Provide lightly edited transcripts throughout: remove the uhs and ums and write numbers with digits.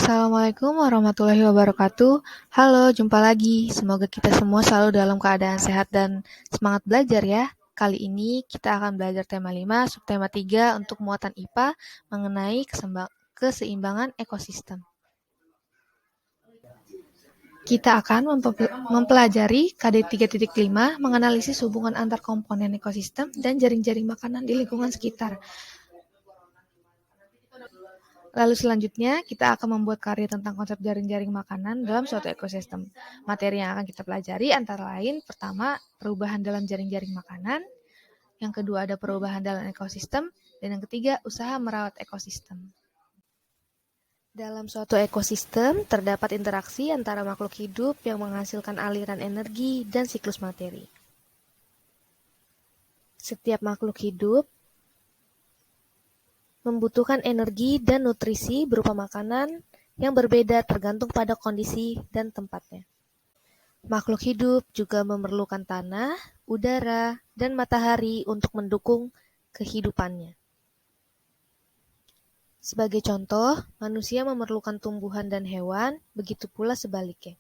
Assalamualaikum warahmatullahi wabarakatuh. Halo, jumpa lagi. Semoga kita semua selalu dalam keadaan sehat dan semangat belajar ya. Kali ini kita akan belajar tema 5, subtema 3 untuk muatan IPA mengenai keseimbangan ekosistem. Kita akan mempelajari KD 3.5 menganalisis hubungan antar komponen ekosistem dan jaring-jaring makanan di lingkungan sekitar. Lalu selanjutnya, kita akan membuat karya tentang konsep jaring-jaring makanan dalam suatu ekosistem. Materi yang akan kita pelajari antara lain, pertama, perubahan dalam jaring-jaring makanan, yang kedua ada perubahan dalam ekosistem, dan yang ketiga, usaha merawat ekosistem. Dalam suatu ekosistem, terdapat interaksi antara makhluk hidup yang menghasilkan aliran energi dan siklus materi. Setiap makhluk hidup membutuhkan energi dan nutrisi berupa makanan yang berbeda tergantung pada kondisi dan tempatnya. Makhluk hidup juga memerlukan tanah, udara, dan matahari untuk mendukung kehidupannya. Sebagai contoh, manusia memerlukan tumbuhan dan hewan, begitu pula sebaliknya.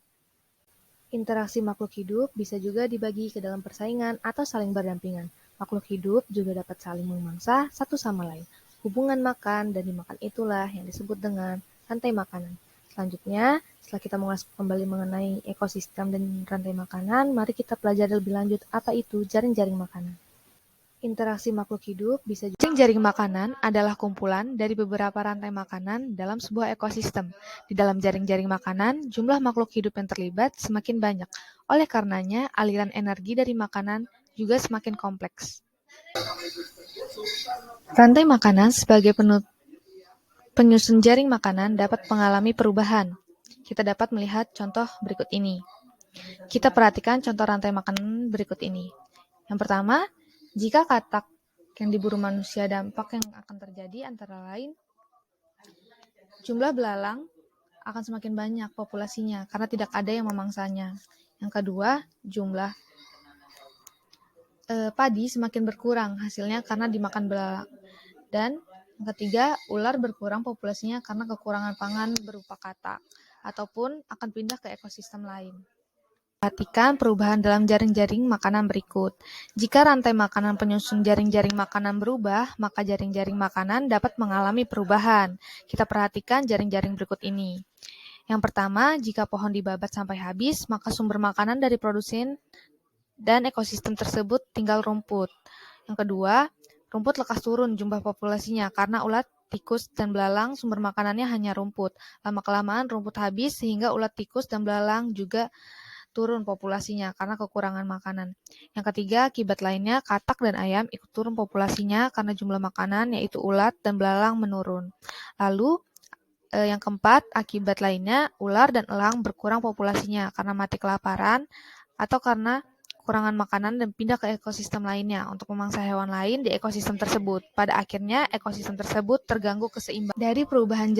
Interaksi makhluk hidup bisa juga dibagi ke dalam persaingan atau saling berdampingan. Makhluk hidup juga dapat saling memangsa satu sama lain. Hubungan makan dan dimakan itulah yang disebut dengan rantai makanan. Selanjutnya, setelah kita mengulas kembali mengenai ekosistem dan rantai makanan, mari kita pelajari lebih lanjut apa itu jaring-jaring makanan. Interaksi makhluk hidup bisa juga. Jaring-jaring makanan adalah kumpulan dari beberapa rantai makanan dalam sebuah ekosistem. Di dalam jaring-jaring makanan, jumlah makhluk hidup yang terlibat semakin banyak. Oleh karenanya, aliran energi dari makanan juga semakin kompleks. Rantai makanan sebagai penyusun jaring makanan dapat mengalami perubahan. Kita dapat melihat contoh berikut ini. Kita perhatikan contoh rantai makanan berikut ini. Yang pertama, jika katak yang diburu manusia, dampak yang akan terjadi antara lain jumlah belalang akan semakin banyak populasinya karena tidak ada yang memangsanya. Yang kedua, jumlah padi semakin berkurang hasilnya karena dimakan belalang. Dan yang ketiga, ular berkurang populasinya karena kekurangan pangan berupa katak ataupun akan pindah ke ekosistem lain. Perhatikan perubahan dalam jaring-jaring makanan berikut. Jika rantai makanan penyusun jaring-jaring makanan berubah, maka jaring-jaring makanan dapat mengalami perubahan. Kita perhatikan jaring-jaring berikut ini. Yang pertama, jika pohon dibabat sampai habis, maka sumber makanan dari produsen dan ekosistem tersebut tinggal rumput. Yang kedua, rumput lekas turun jumlah populasinya karena ulat, tikus, dan belalang sumber makanannya hanya rumput. Lama-kelamaan rumput habis sehingga ulat, tikus, dan belalang juga turun populasinya karena kekurangan makanan. Yang ketiga, akibat lainnya, katak dan ayam ikut turun populasinya karena jumlah makanan yaitu ulat dan belalang menurun. Lalu, yang keempat, akibat lainnya, ular dan elang berkurang populasinya karena mati kelaparan atau karena kekurangan makanan dan pindah ke ekosistem lainnya untuk memangsa hewan lain di ekosistem tersebut. Pada akhirnya, ekosistem tersebut terganggu keseimbangan. Dari perubahan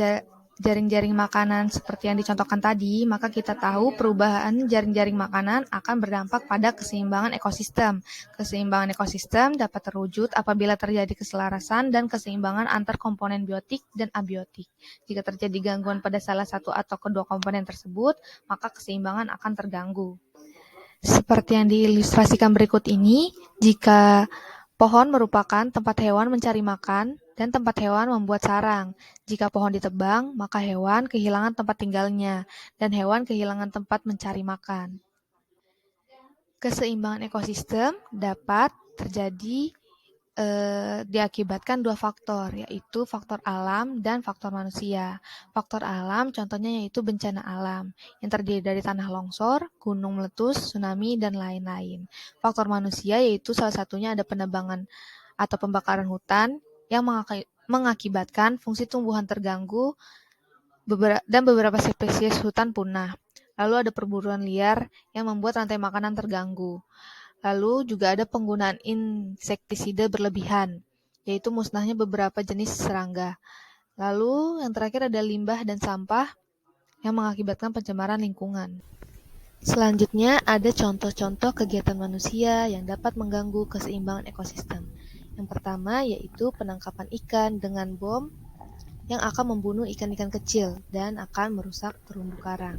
jaring-jaring makanan seperti yang dicontohkan tadi, maka kita tahu perubahan jaring-jaring makanan akan berdampak pada keseimbangan ekosistem. Keseimbangan ekosistem dapat terwujud apabila terjadi keselarasan dan keseimbangan antar komponen biotik dan abiotik. Jika terjadi gangguan pada salah satu atau kedua komponen tersebut, maka keseimbangan akan terganggu. Seperti yang diilustrasikan berikut ini, jika pohon merupakan tempat hewan mencari makan dan tempat hewan membuat sarang. Jika pohon ditebang, maka hewan kehilangan tempat tinggalnya dan hewan kehilangan tempat mencari makan. Keseimbangan ekosistem dapat terjadi diakibatkan dua faktor, yaitu faktor alam dan faktor manusia. Faktor alam contohnya yaitu bencana alam yang terdiri dari tanah longsor, gunung meletus, tsunami, dan lain-lain. Faktor manusia yaitu salah satunya ada penebangan atau pembakaran hutan yang mengakibatkan fungsi tumbuhan terganggu dan beberapa spesies hutan punah. Lalu ada perburuan liar yang membuat rantai makanan terganggu. Lalu juga ada penggunaan insektisida berlebihan, yaitu musnahnya beberapa jenis serangga. Lalu yang terakhir ada limbah dan sampah yang mengakibatkan pencemaran lingkungan. Selanjutnya ada contoh-contoh kegiatan manusia yang dapat mengganggu keseimbangan ekosistem. Yang pertama yaitu penangkapan ikan dengan bom yang akan membunuh ikan-ikan kecil dan akan merusak terumbu karang.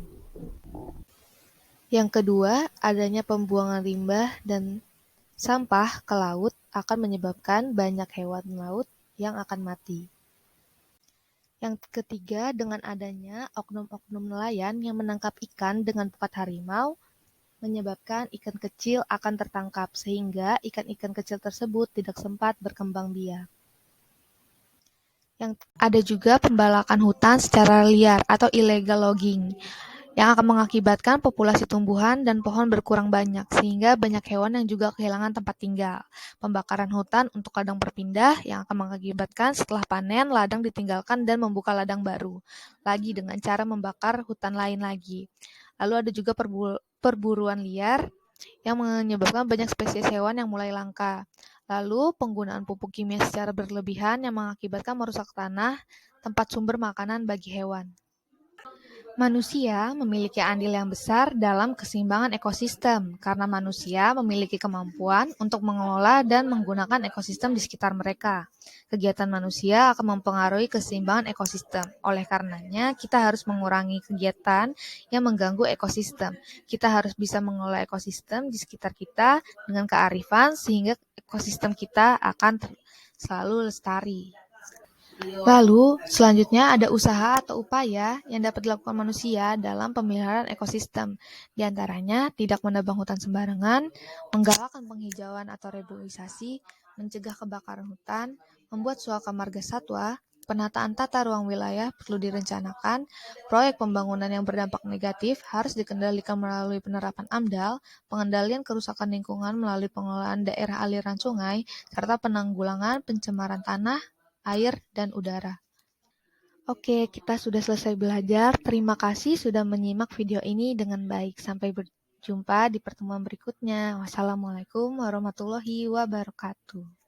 Yang kedua, adanya pembuangan limbah dan sampah ke laut akan menyebabkan banyak hewan laut yang akan mati. Yang ketiga, dengan adanya oknum-oknum nelayan yang menangkap ikan dengan pukat harimau, menyebabkan ikan kecil akan tertangkap, sehingga ikan-ikan kecil tersebut tidak sempat berkembang biak. Yang ada juga pembalakan hutan secara liar atau illegal logging, yang akan mengakibatkan populasi tumbuhan dan pohon berkurang banyak, sehingga banyak hewan yang juga kehilangan tempat tinggal. Pembakaran hutan untuk ladang berpindah, yang akan mengakibatkan setelah panen, ladang ditinggalkan dan membuka ladang baru, lagi dengan cara membakar hutan lain lagi. Lalu ada juga perburuan liar, yang menyebabkan banyak spesies hewan yang mulai langka. Lalu, penggunaan pupuk kimia secara berlebihan yang mengakibatkan merusak tanah, tempat sumber makanan bagi hewan. Manusia memiliki andil yang besar dalam keseimbangan ekosistem karena manusia memiliki kemampuan untuk mengelola dan menggunakan ekosistem di sekitar mereka. Kegiatan manusia akan mempengaruhi keseimbangan ekosistem. Oleh karenanya, kita harus mengurangi kegiatan yang mengganggu ekosistem. Kita harus bisa mengelola ekosistem di sekitar kita dengan kearifan sehingga ekosistem kita akan selalu lestari. Lalu, selanjutnya ada usaha atau upaya yang dapat dilakukan manusia dalam pemeliharaan ekosistem. Di antaranya, tidak menebang hutan sembarangan, menggalakkan penghijauan atau reboisasi, mencegah kebakaran hutan, membuat suaka marga satwa, penataan tata ruang wilayah perlu direncanakan, proyek pembangunan yang berdampak negatif harus dikendalikan melalui penerapan AMDAL, pengendalian kerusakan lingkungan melalui pengelolaan daerah aliran sungai, serta penanggulangan pencemaran tanah, air, dan udara. Oke, kita sudah selesai belajar. Terima kasih sudah menyimak video ini dengan baik. Sampai berjumpa di pertemuan berikutnya. Wassalamualaikum warahmatullahi wabarakatuh.